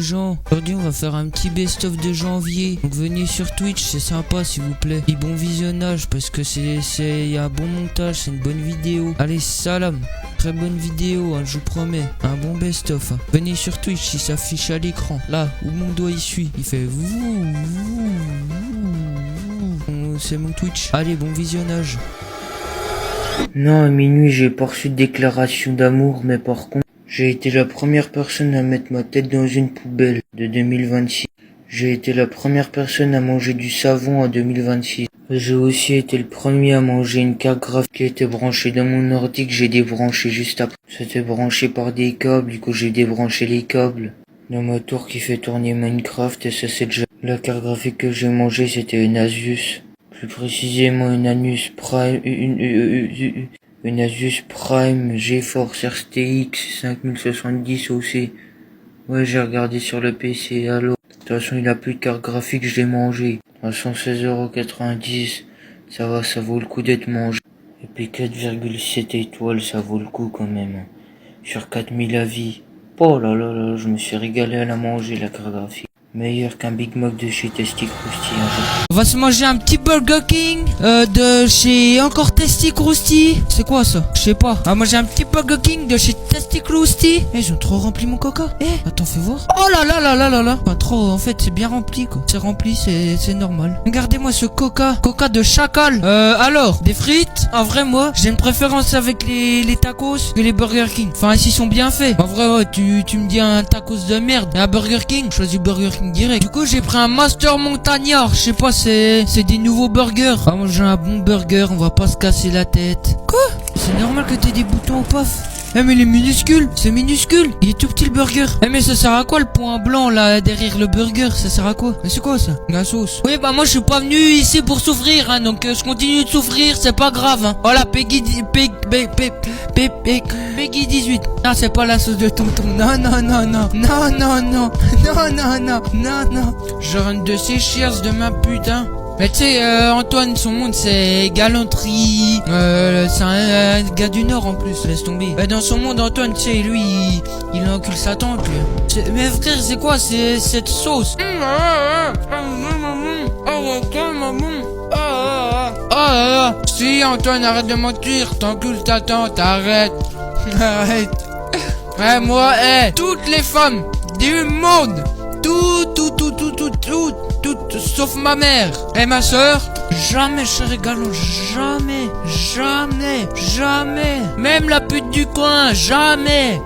gens. Aujourd'hui on va faire un petit best-of de janvier. Donc venez sur Twitch, c'est sympa s'il vous plaît. Et bon visionnage parce que y a un bon montage, c'est une bonne vidéo. Allez salam, très bonne vidéo, hein, je vous promets. Un bon best-of. Hein. Venez sur Twitch, il s'affiche à l'écran. Là où mon doigt il suit, il fait c'est mon Twitch. Allez, bon visionnage. Non, à minuit, j'ai pas reçu de déclaration d'amour, mais par contre, j'ai été la première personne à mettre ma tête dans une poubelle de 2026. J'ai été la première personne à manger du savon en 2026. J'ai aussi été le premier à manger une carte graphique qui était branchée dans mon ordi que j'ai débranché juste après. C'était branché par des câbles, du coup j'ai débranché les câbles. Dans ma tour qui fait tourner Minecraft, et ça c'est déjà... La carte graphique que j'ai mangée c'était une Asus. Plus précisément une Asus Prime, une Asus Prime GeForce RTX 5070 OC. Ouais, j'ai regardé sur le PC, allô. De toute façon, il a plus de carte graphique, je l'ai mangé. À 116,90 €, ça va, ça vaut le coup d'être mangé. Et puis 4,7 étoiles, ça vaut le coup quand même. Sur 4000 avis. Oh là là là, je me suis régalé à la manger, la carte graphique. Meilleur qu'un Big Mac de chez Tasty Krusty. On va se manger un petit Burger King de chez encore Tasty Krusty. C'est quoi ça? Je sais pas. On va manger un petit Burger King de chez Tasty Krusty. Eh, ils ont trop rempli mon coca. Eh, attends, fais voir. Oh là là là là là là. Pas trop, en fait, c'est bien rempli quoi. C'est rempli, c'est normal. Regardez-moi ce coca. Coca de chacal. Alors, des frites. En vrai, moi, j'ai une préférence avec les tacos que les Burger King. Enfin, s'ils sont bien faits. En vrai, ouais, tu me dis un tacos de merde. Et un Burger King, je choisis Burger King direct. Du coup, j'ai pris un Master Montagnard. Je sais pas, c'est des nouveaux burgers. On va manger un bon burger, on va pas se casser la tête. Quoi? C'est normal que t'aies des boutons au paf. Eh mais il est minuscule, c'est minuscule. Il est tout petit le burger. Eh mais ça sert à quoi le point blanc là derrière le burger? Ça sert à quoi? Mais c'est quoi ça? La sauce. Oui bah moi je suis pas venu ici pour souffrir hein, donc je continue de souffrir, c'est pas grave hein. Voilà Peggy 18. Ah c'est pas la sauce de tonton. Non non non non. Non non non. Non non non. Non non. Je rentre de ces cheers de ma putain. Mais tu sais, Antoine, son monde c'est galanterie, c'est un gars du Nord en plus, laisse tomber. Dans son monde, Antoine, tu sais, lui, il encule sa tante, lui. Mais frère, c'est quoi, c'est cette sauce? Si, Antoine, arrête de mentir, t'encules ta tante, arrête. Arrête. Ouais, moi, toutes les femmes du monde, toutes, sauf ma mère et ma soeur, jamais je serai galant, jamais, même la pute du coin, jamais,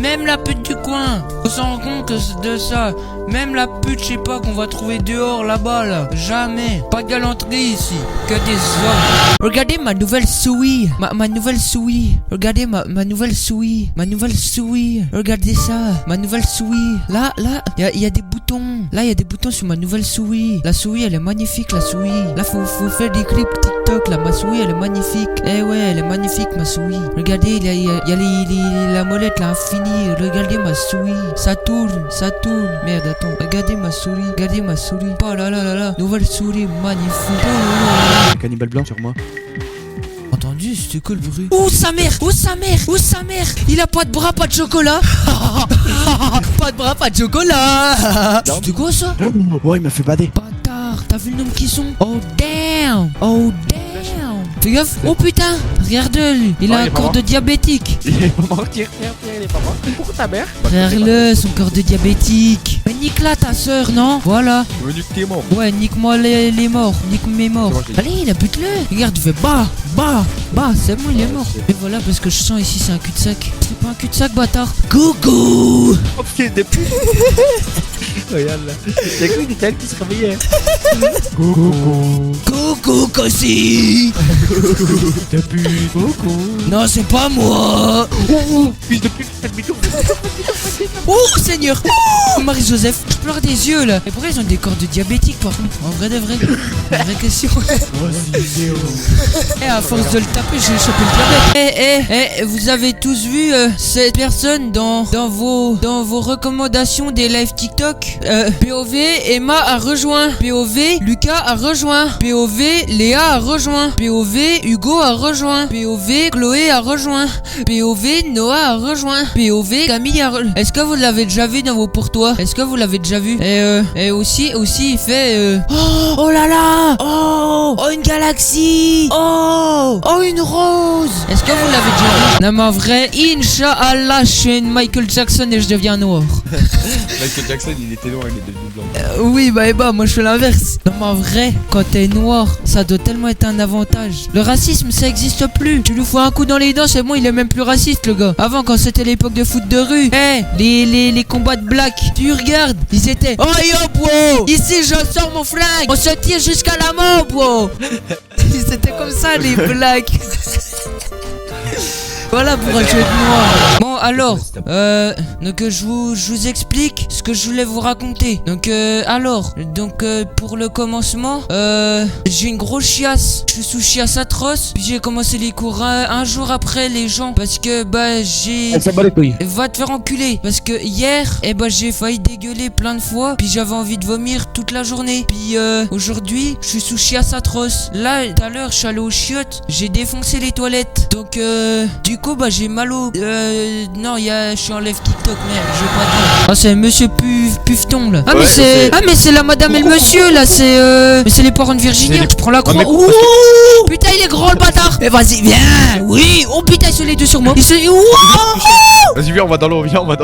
même la pute du coin, on s'en rend compte de ça, même la pute, je sais pas, qu'on va trouver dehors là-bas, là, jamais, pas de galanterie ici, que des hommes. Regardez ma nouvelle souris, ma nouvelle souris, regardez ma nouvelle souris, regardez ça, ma nouvelle souris, là, il y a des boutons, là il y a des boutons sur ma nouvelle souris, la souris elle est magnifique, la souris, là faut faire des clips TikTok, là ma souris elle est magnifique, eh ouais elle est magnifique ma souris, regardez il y a la molette là infinie, regardez ma souris, ça tourne, merde attends, regardez ma souris, oh là là là là, nouvelle souris magnifique, oh, cannibale blanc sur moi. Entendu, c'était quoi le bruit? Oh sa mère, il a pas de bras, pas de chocolat. Pas de bras, pas de chocolat. C'était quoi ça? Ouais, il m'a fait bader. Bâtard, t'as vu le nombre qu'ils sont? Oh damn. Fais gaffe. Oh putain, regarde-le, il a un corps de diabétique. Il est pas mort, tire, il est pas mort. Pourquoi ta mère? Regarde-le, son corps de diabétique. Mais nique là ta soeur, non? Voilà. Nique tes morts. Ouais, nique-moi les morts, nique mes morts. Allez, il a bute-le. Regarde, il fait bah, c'est bon, il est mort. Et voilà, parce que je sens ici, c'est un cul-de-sac. C'est pas un cul-de-sac, bâtard. Coucou. Oh putain, des putes. Regarde là. C'est quoi, il était elle qui se réveillait. Coucou, Cossi. Depuis coucou. Non, c'est pas moi. Oh, fils de pute, cette bidon. Oh, Seigneur. Oh, Marie-Joseph, je pleure des yeux là. Et pourquoi ils ont des corps de diabétiques par contre? En vrai de vrai. Une vraie question. À force de le taper, j'ai chopé le diabète. Vous avez tous vu cette personne dans vos recommandations des lives TikTok? POV, Emma a rejoint. POV, Lucas a rejoint. POV, Léa a rejoint. POV, Hugo a rejoint. POV, Chloé a rejoint. POV, Noah a rejoint. POV, Camille a rejoint. Est-ce que vous vous l'avez déjà vu dans vos pourtois? Est-ce que vous l'avez déjà vu? Et aussi, il fait oh là là! Oh une galaxie! Oh une rose! Est-ce que vous l'avez déjà vu? Non mais en vrai, Inch'Allah, je suis une Michael Jackson et je deviens noir. Michael Jackson, il était noir, il est devenu blanc. Oui, bah, moi je fais l'inverse. Non mais en vrai, quand t'es noir, ça doit tellement être un avantage. Le racisme, ça existe plus. Tu lui fous un coup dans les dents, c'est bon, il est même plus raciste, le gars. Avant, quand c'était l'époque de foot de rue, les combats de black, tu regardes, ils étaient oh yo, bro! Ici, je sors mon flingue! On se tire jusqu'à la mort, bro! C'était comme ça, les blacks. Voilà pour un jeu de noir. Bon alors, donc je vous explique ce que je voulais vous raconter. Donc pour le commencement, j'ai une grosse chiasse. Je suis sous chiasse atroce. Puis j'ai commencé les cours un jour après les gens parce que j'ai. Ça bat les couilles. Va te faire enculer parce que hier, j'ai failli dégueuler plein de fois. Puis j'avais envie de vomir toute la journée. Puis aujourd'hui, je suis sous chiasse atroce. Là, tout à l'heure, je suis allé aux chiottes. J'ai défoncé les toilettes. Donc du coup j'ai mal au non je suis en live TikTok, merde, je vais pas dire. Ah c'est monsieur Pufton là. Ah ouais, mais c'est la madame et le monsieur là, c'est les parents de Virginie. Tu prends la croix. Ouh putain il est grand le bâtard. Mais vas-y viens. Oui. Oh putain ils sont les deux sur moi. Vas-y viens on va dans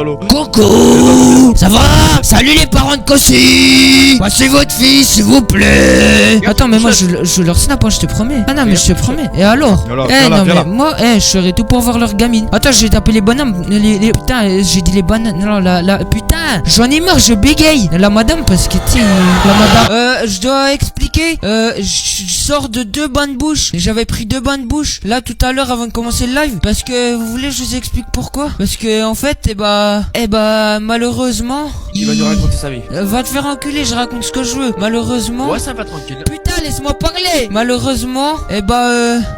l'eau, Coucou. Ça va? Salut les parents de Cossi. Passez votre fils s'il vous plaît. Attends mais moi je leur snap hein, je te promets. Ah non mais je te promets. Et alors? Non mais moi je ferai tout pour voir leur gamine. Attends j'ai tapé les bonhommes. Putain j'ai dit les bananes. Non putain j'en ai marre je bégaye. La madame parce que tu la madame. Je dois expliquer. Je sors de 2 bains de bouche. J'avais pris 2 bains de bouche là tout à l'heure avant de commencer le live. Parce que vous voulez je vous explique pourquoi? Parce que en fait malheureusement il va nous raconter sa vie. Va te faire enculer, je raconte ce que je veux. Malheureusement. Ouais ça va tranquille. Putain laisse-moi parler. Malheureusement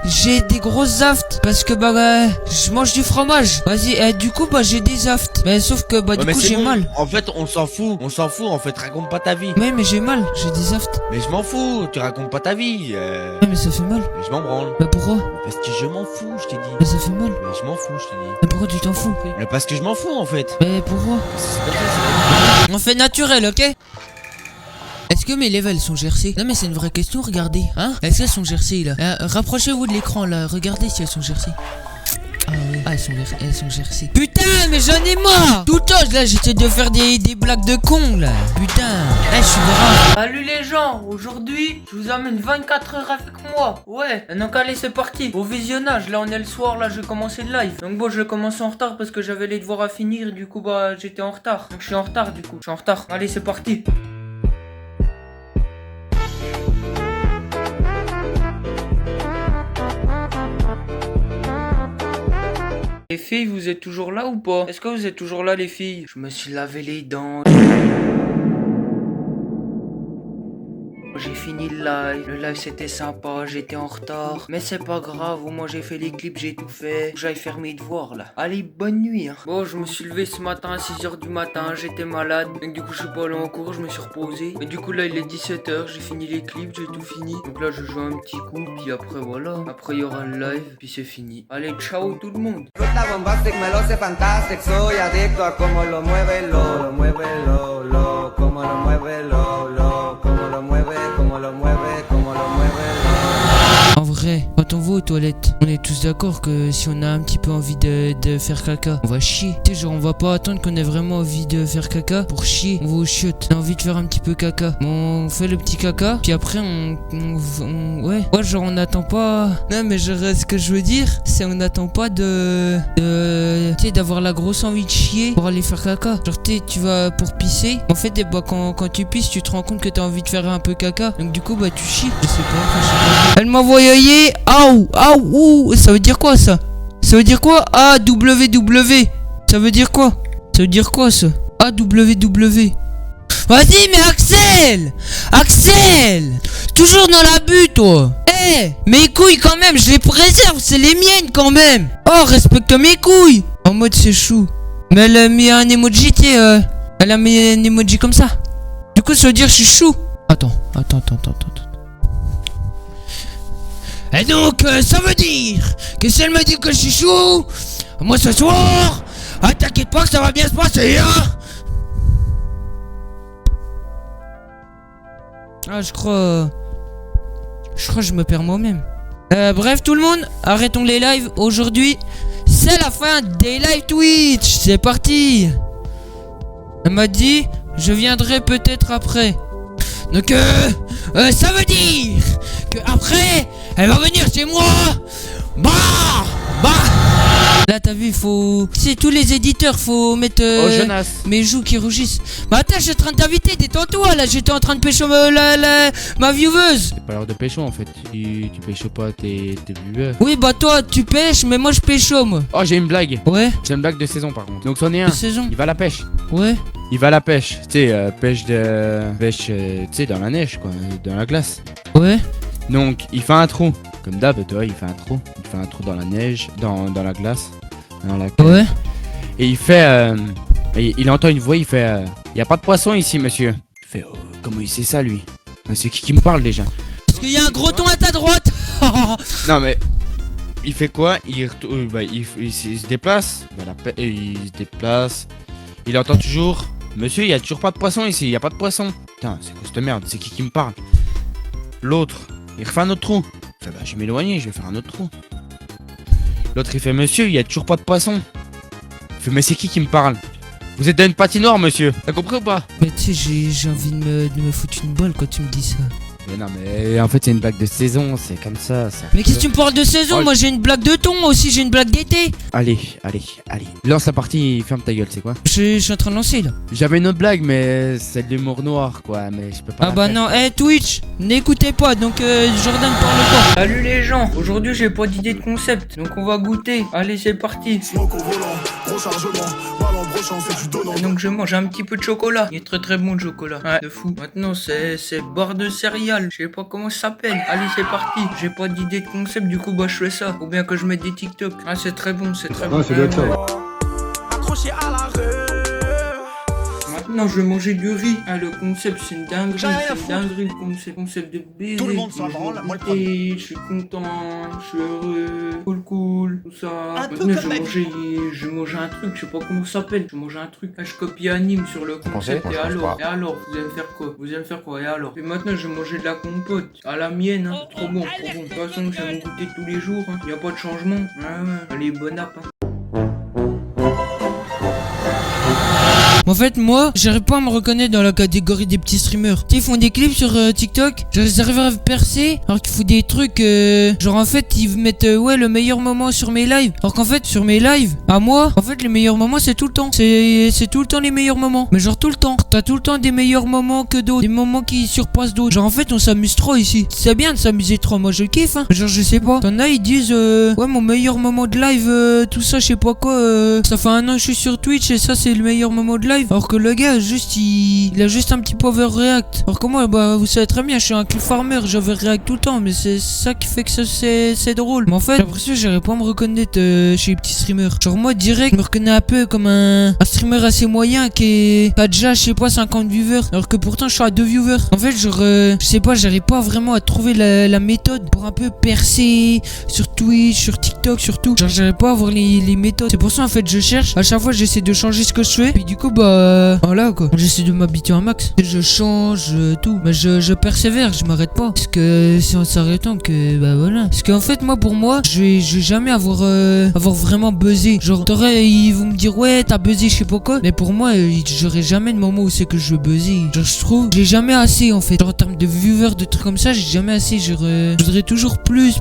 j'ai des grosses aftes parce que je mange du fromage. Vas-y du coup j'ai des aftes. Mais sauf que du coup j'ai mal. En fait on s'en fout en fait, raconte pas ta vie. Mais j'ai mal, j'ai des aftes. Mais je m'en fous, tu racontes pas ta vie. Mais ça fait mal. Mais je m'en branle. Bah pourquoi? Parce que je m'en fous, je t'ai dit. Mais ça fait mal. Mais je m'en fous, je t'ai dit. Mais pourquoi tu t'en fous? Mais parce que je m'en fous en fait. Mais pourquoi? On fait naturel, ok? Est-ce que mes levels sont gercées? Non mais c'est une vraie question, regardez. Hein? Est-ce qu'elles sont gercées là? Rapprochez-vous de l'écran là, regardez si elles sont gercées. Ah ouais. Ah elles sont gercées. Putain mais j'en ai marre. Tout le temps là j'essaie de faire des blagues de con là. Putain. Je suis grave. Salut les gens. Aujourd'hui je vous amène 24 heures avec moi. Ouais. Donc allez c'est parti. Au visionnage. Là on est le soir. Là je vais commencer le live. Donc bon je vais commencer en retard parce que j'avais les devoirs à finir. Du coup j'étais en retard. Donc je suis en retard du coup. Je suis en retard. Allez c'est parti. Les filles, vous êtes toujours là ou pas? Est-ce que vous êtes toujours là les filles? Je me suis lavé les dents. J'ai fini le live c'était sympa, j'étais en retard. Mais c'est pas grave, au moins j'ai fait les clips, j'ai tout fait. J'aille faire mes devoirs là. Allez, bonne nuit hein. Bon, je me suis levé ce matin à 6h du matin, j'étais malade. Donc du coup je suis pas allé en cours, je me suis reposé. Et du coup là il est 17h, j'ai fini les clips, j'ai tout fini. Donc là je joue un petit coup, puis après voilà. Après il y aura le live, puis c'est fini. Allez, ciao tout le monde. En vrai, quand on va aux toilettes, on est tous d'accord que si on a un petit peu envie de faire caca, on va chier. Tu sais, genre on va pas attendre qu'on ait vraiment envie de faire caca pour chier. On va aux chiottes. On a envie de faire un petit peu caca. On fait le petit caca, puis après ouais. Ouais, genre on n'attend pas. Non mais ce que je veux dire, c'est on n'attend pas tu sais, d'avoir la grosse envie de chier pour aller faire caca. Genre tu vas pour pisser. En fait, quand tu pisses, tu te rends compte que t'as envie de faire un peu caca. Donc du coup, tu chies. Je sais pas. Elle m'a envoyé. Ouh, ça veut dire quoi ça? Ça veut dire quoi? AWW. Ça veut dire quoi? Ça veut dire quoi ça? AWW. Vas-y mais Axel, toujours dans la butte toi. Mes couilles quand même, je les préserve, c'est les miennes quand même. Oh, respecte mes couilles. En mode c'est chou. Mais elle a mis un emoji, elle a mis un emoji comme ça. Du coup ça veut dire je suis chou. Attends. Et donc ça veut dire que si elle me dit que je suis chou, moi ce soir Ah, t'inquiète pas que ça va bien se passer, hein. Ah, je crois que je me perds moi-même. Bref, tout le monde, arrêtons les lives. Aujourd'hui, c'est la fin des lives Twitch. C'est parti. Elle m'a dit, je viendrai peut-être après. Donc, ça veut dire que après, elle va venir chez moi. Bah. Là, t'as vu, faut... C'est tous les éditeurs, faut mettre Oh, Jonas. mes joues qui rougissent. Bah attends, je suis en train de t'inviter, détends-toi là, j'étais en train de pécho ma vieweuse. C'est pas l'heure de pécho en fait. Tu pécho pas tes viewers. Oui, bah toi, tu pêches, mais moi je pécho, moi. Oh, j'ai une blague. Ouais, J'ai une blague de saison par contre. Donc, c'en est un. de saison. Il va à la pêche. Ouais. Il va à la pêche. Tu sais, pêche, tu sais, dans la neige quoi, dans la glace. Ouais. Donc, il fait un trou. Comme d'hab, toi, il fait un trou. Il fait un trou dans la neige, dans la glace. Dans la... Ouais. Et il fait. Il entend une voix, il fait. Y a pas de poisson ici, monsieur. Il fait. Oh, comment il sait ça, lui? C'est qui me parle déjà? Parce qu'il y a un gros ton à ta droite. Non, mais. Il fait quoi? Il se déplace. Il se déplace. Il entend toujours. Monsieur, il y a toujours pas de poisson ici. Il y a pas de poisson. Putain, c'est quoi cette merde? C'est qui me parle? L'autre. Il refait un autre trou. Il fait, bah, je vais m'éloigner, je vais faire un autre trou. L'autre, il fait, monsieur, il y a toujours pas de poisson. Il fait, mais c'est qui me parle? Vous êtes dans une patinoire, monsieur. T'as compris ou pas? Mais tu sais, j'ai envie de me foutre une balle quand tu me dis ça. Mais non, mais en fait, c'est une blague de saison, c'est comme ça. Mais qu'est-ce que tu me parles de saison? Oh, Moi j'ai une blague de ton, moi aussi j'ai une blague d'été. Allez. Lance la partie, ferme ta gueule, c'est quoi? Je suis en train de lancer là. J'avais une autre blague, mais c'est de l'humour noir, quoi. Mais je peux pas. Ah bah non, Twitch, n'écoutez pas, donc Jordan parle pas. Salut les gens, aujourd'hui j'ai pas d'idée de concept, donc on va goûter. Allez, c'est parti. Smoke au volant, gros chargement, balle en brochant, c'est du donnant. Donc je mange un petit peu de chocolat. Il est très très bon le chocolat. Ouais, de fou. Maintenant c'est barre de céréales. Je sais pas comment ça s'appelle. Allez, c'est parti. J'ai pas d'idée de concept, du coup bah je fais ça. Ou bien que je mette des TikTok. Ah, c'est très bon, c'est très bon. ça doit être ça. Accroché à la rue. Maintenant je vais manger du riz. Ah, le concept c'est une dinguerie. C'est une dinguerie le concept. Concept de baiser. Tout le monde s'en branle, moi le premier. Et je suis content, je suis heureux, cool, tout ça. Un peu Maintenant comme je vais manger un truc, je sais pas comment ça s'appelle. Je vais manger un truc. Ah, je copie anime sur le concept. Moi, je pense Et alors, vous allez me faire quoi? Vous allez me faire quoi? Et alors? Et maintenant je vais manger de la compote. À la mienne, hein. C'est trop bon, trop bon. De toute façon, je vais me goûter tous les jours. Hein. Y a pas de changement. Ouais. Allez, bon app. Hein. En fait, moi, j'arrive pas à me reconnaître dans la catégorie des petits streamers. Tu sais, ils font des clips sur TikTok. J'arrive à percer. Alors qu'ils font des trucs. Genre, en fait, ils mettent ouais, le meilleur moment sur mes lives. Alors qu'en fait, sur mes lives, à moi, en fait, les meilleurs moments, c'est tout le temps. C'est tout le temps les meilleurs moments. Mais genre, tout le temps. T'as tout le temps des meilleurs moments que d'autres. Des moments qui surpassent d'autres. Genre, en fait, on s'amuse trop ici. C'est bien de s'amuser trop. Moi, je kiffe, hein. Genre, je sais pas. T'en as, ils disent, ouais, mon meilleur moment de live, tout ça, je sais pas quoi. Ça fait 1 an que je suis sur Twitch et ça, c'est le meilleur moment de live. Alors que le gars, juste, il a juste un petit peu overreact. Alors que moi, bah, vous savez très bien, je suis un clip farmer, j'overreact tout le temps. Mais c'est ça qui fait que c'est drôle. Mais en fait, j'ai l'impression que j'arrive pas à me reconnaître chez les petits streamers. Genre, moi, direct, je me reconnais un peu comme un streamer assez moyen qui a déjà, je sais pas, 50 viewers. Alors que pourtant, je suis à 2 viewers. En fait, genre, je sais pas, j'arrive pas vraiment à trouver la méthode pour un peu percer sur Twitch, sur TikTok, surtout. Genre, j'arrive pas à avoir les méthodes. C'est pour ça, en fait, je cherche. À chaque fois, j'essaie de changer ce que je fais. Puis du coup, bah, voilà quoi. J'essaie de m'habituer un max. Je change tout. Mais je persévère, je m'arrête pas. Parce que c'est en s'arrêtant que, bah voilà. Parce qu'en fait, moi, pour moi, je vais jamais avoir vraiment buzzé. Genre, ils vont me dire, ouais, t'as buzzé, je sais pas quoi. Mais pour moi, j'aurai jamais de moment où c'est que je veux buzzer. Genre, je trouve, j'ai jamais assez en fait. Genre, en termes de viewers, de trucs comme ça, j'ai jamais assez. Je voudrais toujours plus.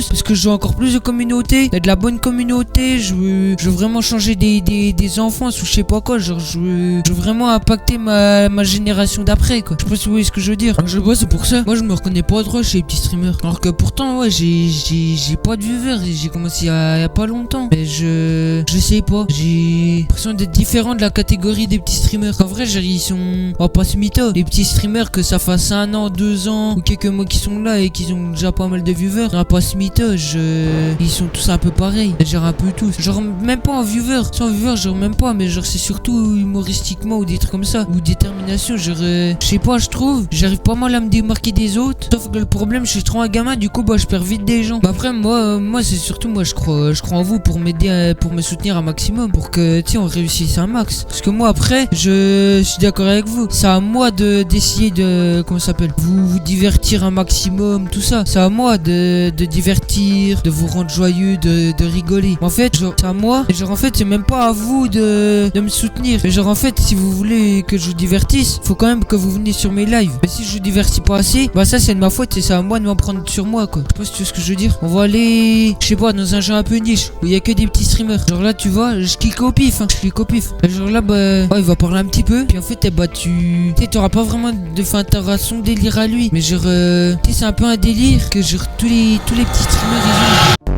Parce que je veux encore plus de communauté. De la bonne communauté. Je veux vraiment changer des enfants ou je sais pas quoi. Genre, je veux vraiment impacter ma génération d'après quoi. Je sais pas si vous voyez ce que je veux dire. Alors, je vois, c'est pour ça. Moi, je me reconnais pas trop chez les petits streamers. Alors que pourtant, ouais, j'ai pas de viewers. J'ai commencé il y a pas longtemps. Mais je sais pas. J'ai l'impression d'être différent de la catégorie des petits streamers. En vrai, ils sont. On va pas se mytho. Les petits streamers que ça fasse 1 an, 2 ans ou quelques mois qui sont là et qui ont déjà pas mal de viewers. On va pas se mytho. Ils sont tous un peu pareils. Genre un peu tous. Genre même pas en viewers. Sans viewers, genre même pas. Mais genre c'est sur surtout humoristiquement ou des trucs comme ça. Ou détermination, je sais pas, je trouve. J'arrive pas mal à me démarquer des autres. Sauf que le problème, je suis trop un gamin, du coup, bah, je perds vite des gens. Bah, après, moi, c'est surtout, moi, je crois en vous pour m'aider, pour me soutenir un maximum. Pour que, tu sais, on réussisse un max. Parce que moi, après, je suis d'accord avec vous. C'est à moi d'essayer de, comment ça s'appelle, vous divertir un maximum, tout ça. C'est à moi de divertir, de vous rendre joyeux, de rigoler. En fait, genre, c'est à moi. Et genre, en fait, c'est même pas à vous de me soutenir. Mais genre, en fait, si vous voulez que je vous divertisse, faut quand même que vous venez sur mes lives. Mais si je vous divertis pas assez, bah ça, c'est de ma faute et c'est à moi de m'en prendre sur moi, quoi. Je sais pas si tu vois ce que je veux dire. On va aller, je sais pas, dans un jeu un peu niche où il y a que des petits streamers. Genre là, tu vois, je clique au pif, hein. Je clique au pif. Et genre là, bah, ouais, il va parler un petit peu. Puis en fait, eh bah, tu sais, t'auras pas vraiment de fin, t'auras son délire à lui. Mais genre, tu sais, c'est un peu un délire que genre tous les petits streamers, ils ont.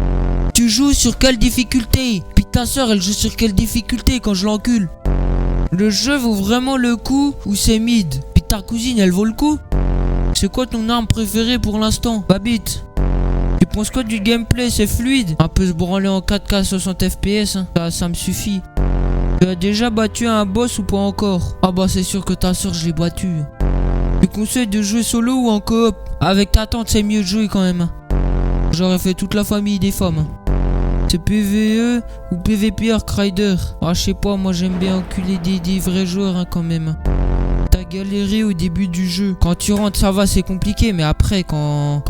Tu joues sur quelle difficulté? Puis ta soeur, elle joue sur quelle difficulté quand je l'encule? Le jeu vaut vraiment le coup ou c'est mid? Puis ta cousine, elle vaut le coup? C'est quoi ton arme préférée pour l'instant, Babite? Tu penses quoi du gameplay? C'est fluide? Un peu se branler en 4K 60 FPS, hein. Ça me suffit. Tu as déjà battu un boss ou pas encore? Ah bah c'est sûr que ta soeur, je l'ai battu. Tu conseilles de jouer solo ou en coop? Avec ta tante, c'est mieux de jouer quand même. J'aurais fait toute la famille des femmes. C'est PVE ou PVP Ark Rider? Ah, je sais pas, moi j'aime bien enculer des vrais joueurs, hein, quand même. T'as galéré au début du jeu. Quand tu rentres, ça va, c'est compliqué, mais après, quand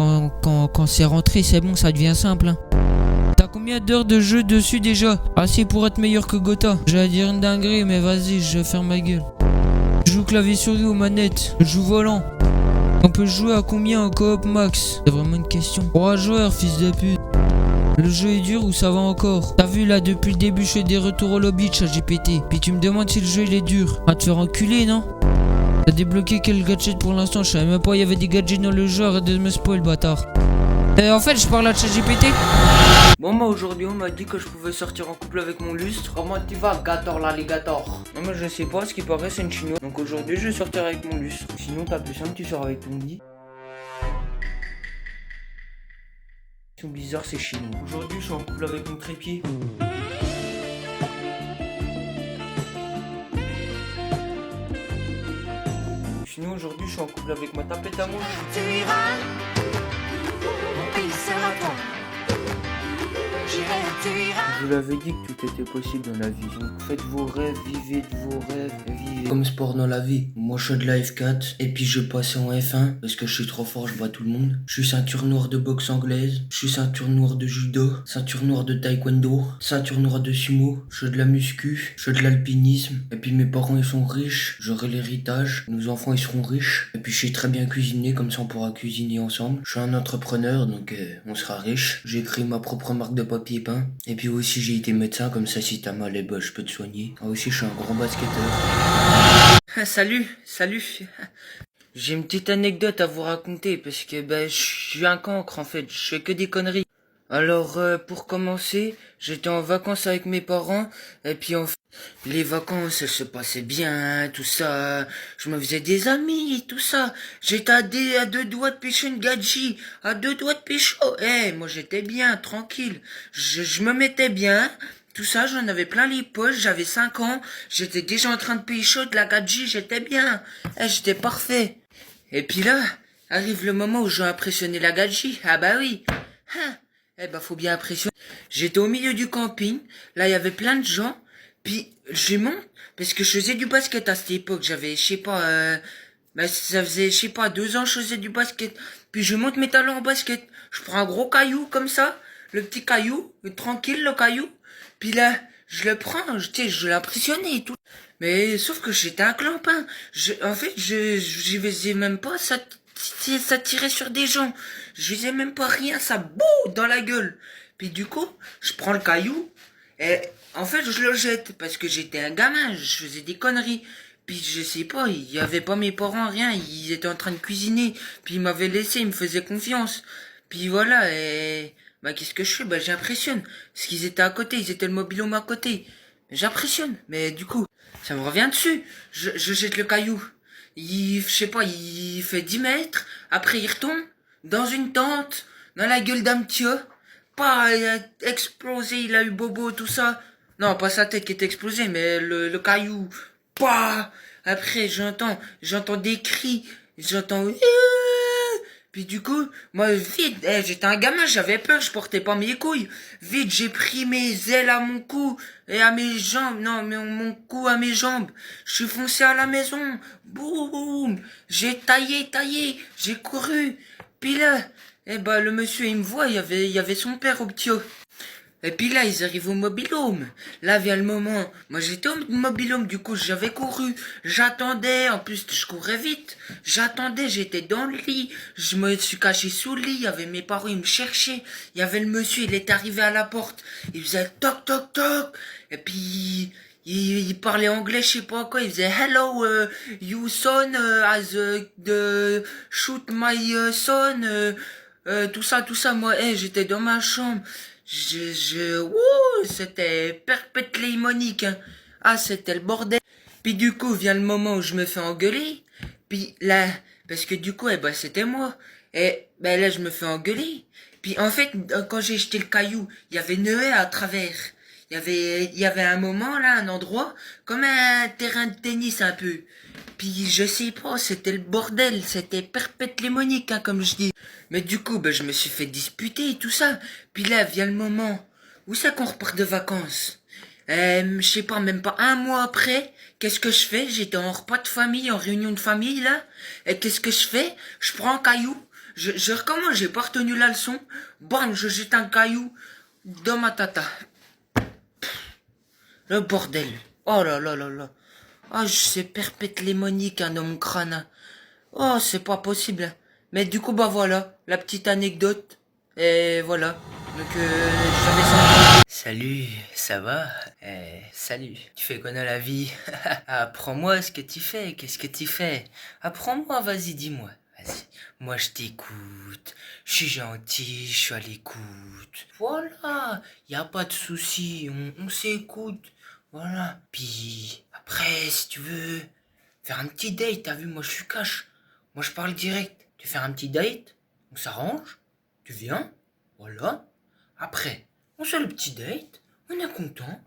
c'est rentré, c'est bon, ça devient simple, hein. T'as combien d'heures de jeu dessus déjà? Assez pour être meilleur que Gotha. J'allais dire une dinguerie, mais vas-y, je vais faire ma gueule. Je joue clavier souris ou manette? Je joue volant. On peut jouer à combien en coop max? C'est vraiment une question. 3 joueurs, fils de pute. Le jeu est dur ou ça va encore? T'as vu là, depuis le début, je fais des retours au lobby de ChatGPT. Puis tu me demandes si le jeu il est dur. Ah, te faire enculer, non? T'as débloqué quel gadget pour l'instant? Je savais même pas il y avait des gadgets dans le jeu. Arrête de me spoil, bâtard. En fait, je parle à ChatGPT. Bon, moi aujourd'hui, on m'a dit que je pouvais sortir en couple avec mon lustre. Comment tu vas, Gator l'alligator? Non, mais je sais pas, ce qui paraît, c'est une chinoise. Donc aujourd'hui, je vais sortir avec mon lustre. Sinon, t'as plus simple, tu sors avec ton lit. Ils sont bizarres, ces chinois. Aujourd'hui, je suis en couple avec mon trépied. Sinon, aujourd'hui, je suis en couple avec ma tapette à moi. Tu iras, mon pays sera toi. J'irai, tu iras. Je vous l'avais dit que tout était possible dans la vie. Donc faites vos rêves, vivez de vos rêves, vivez comme sport dans la vie. Moi je suis de la F4 et puis je passe en F1 parce que je suis trop fort, je bats tout le monde. Je suis ceinture noire de boxe anglaise, je suis ceinture noire de judo, ceinture noire de taekwondo, ceinture noire de sumo, je fais de la muscu, je fais de l'alpinisme. Et puis mes parents ils sont riches, j'aurai l'héritage, nos enfants ils seront riches. Et puis je sais très bien cuisiner, comme ça on pourra cuisiner ensemble. Je suis un entrepreneur donc on sera riche. J'ai créé ma propre marque de papier peint. Et puis aussi j'ai été médecin, comme ça si t'as mal et bah je peux te soigner. Ah aussi je suis un grand basketteur. Salut. J'ai une petite anecdote à vous raconter parce que je suis un cancre en fait, je fais que des conneries. Alors pour commencer, j'étais en vacances avec mes parents et puis les vacances elles se passaient bien, tout ça. Je me faisais des amis, tout ça. J'étais à 2 doigts de pêcher une gadji, à 2 doigts de pécho. Moi j'étais bien, tranquille. Je me mettais bien. Tout ça, j'en avais plein les poches, j'avais 5 ans, j'étais déjà en train de pécho de la gadji, j'étais bien. J'étais parfait. Et puis là, arrive le moment où je dois impressionner la gadji. Ah bah oui. Faut bien impressionner. J'étais au milieu du camping, là il y avait plein de gens, puis je monte, parce que je faisais du basket à cette époque, j'avais, je sais pas, ça faisait, je sais pas, 2 ans que je faisais du basket, puis je monte mes talons en basket, je prends un gros caillou comme ça, le petit caillou, tranquille le caillou, puis là, je le prends, je l'impressionnais et tout, mais sauf que j'étais un clampin, en fait, j'y faisais même pas, ça tirait sur des gens. Je faisais même pas rien, ça boum dans la gueule. Puis du coup, je prends le caillou et en fait je le jette parce que j'étais un gamin, je faisais des conneries. Puis je sais pas, il y avait pas mes parents, rien, ils étaient en train de cuisiner. Puis ils m'avaient laissé, ils me faisaient confiance. Puis voilà, et qu'est-ce que je fais? J'impressionne. Parce qu'ils étaient à côté, ils étaient le mobil-home à côté. J'impressionne, mais du coup, ça me revient dessus. Je jette le caillou. Je sais pas, il fait 10 mètres, après il retombe dans une tente, dans la gueule d'un monsieur, pas il a explosé, il a eu bobo, tout ça. Non, pas sa tête qui est explosée, mais le caillou. Bah! Après, j'entends des cris, j'entends... Puis du coup, moi, vite, j'étais un gamin, j'avais peur, je portais pas mes couilles. Vite, j'ai pris mes ailes à mon cou et à mes jambes. Non, mais mon cou à mes jambes. Je suis foncé à la maison. Boum! J'ai taillé, j'ai couru. Puis là, le monsieur, il me voit, il y avait son père au petit haut. Et puis là, ils arrivent au mobil-home. Là vient le moment. Moi, j'étais au mobil-home, du coup, j'avais couru. J'attendais, en plus, je courais vite. J'attendais, j'étais dans le lit. Je me suis caché sous le lit. Il y avait mes parents, ils me cherchaient. Il y avait le monsieur, il est arrivé à la porte. Il faisait toc, toc, toc. Et puis, il parlait anglais, je sais pas quoi. Il faisait hello, you son, as the shoot my son, tout ça. Moi, j'étais dans ma chambre. C'était perpétuellement Monique, hein. Ah, c'était le bordel. Puis du coup, vient le moment où je me fais engueuler. Puis là, parce que du coup, c'était moi. Et, là, je me fais engueuler. Puis en fait, quand j'ai jeté le caillou, il y avait une haie à travers. Il y avait un moment, là, un endroit, comme un terrain de tennis un peu. Puis je sais pas, c'était le bordel, c'était perpétuellement Monique, hein, comme je dis. Mais du coup, je me suis fait disputer et tout ça. Puis là, vient le moment où c'est qu'on repart de vacances. Je sais pas, même pas un mois après, qu'est-ce que je fais? J'étais en repas de famille, en réunion de famille, là. Et qu'est-ce que je fais? Je prends un caillou. Je recommence, j'ai pas retenu la leçon. Bam, je jette un caillou dans ma tata. Le bordel. Oh là là là là. Ah, je sais perpétuellement Monique, hein, dans mon crâne. Oh, c'est pas possible. Mais du coup, voilà, la petite anecdote. Et voilà. Donc, j'avais ça. Salut, ça va? Salut. Tu fais quoi dans la vie? Apprends-moi ce que tu fais. Qu'est-ce que tu fais? Apprends-moi, vas-y, dis-moi. Vas-y. Moi, je t'écoute. Je suis gentil, je suis à l'écoute. Voilà. Y a pas de souci. On s'écoute. Voilà. Puis, après, si tu veux faire un petit date, t'as vu, moi, je suis cash. Moi, je parle direct. Tu fais un petit date, on s'arrange, tu viens, voilà. Après, on fait le petit date, on est content,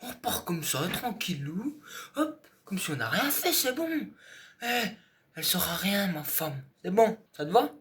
on repart comme ça, tranquillou, hop, comme si on n'a rien fait, c'est bon. Elle saura rien, ma femme. C'est bon, ça te va?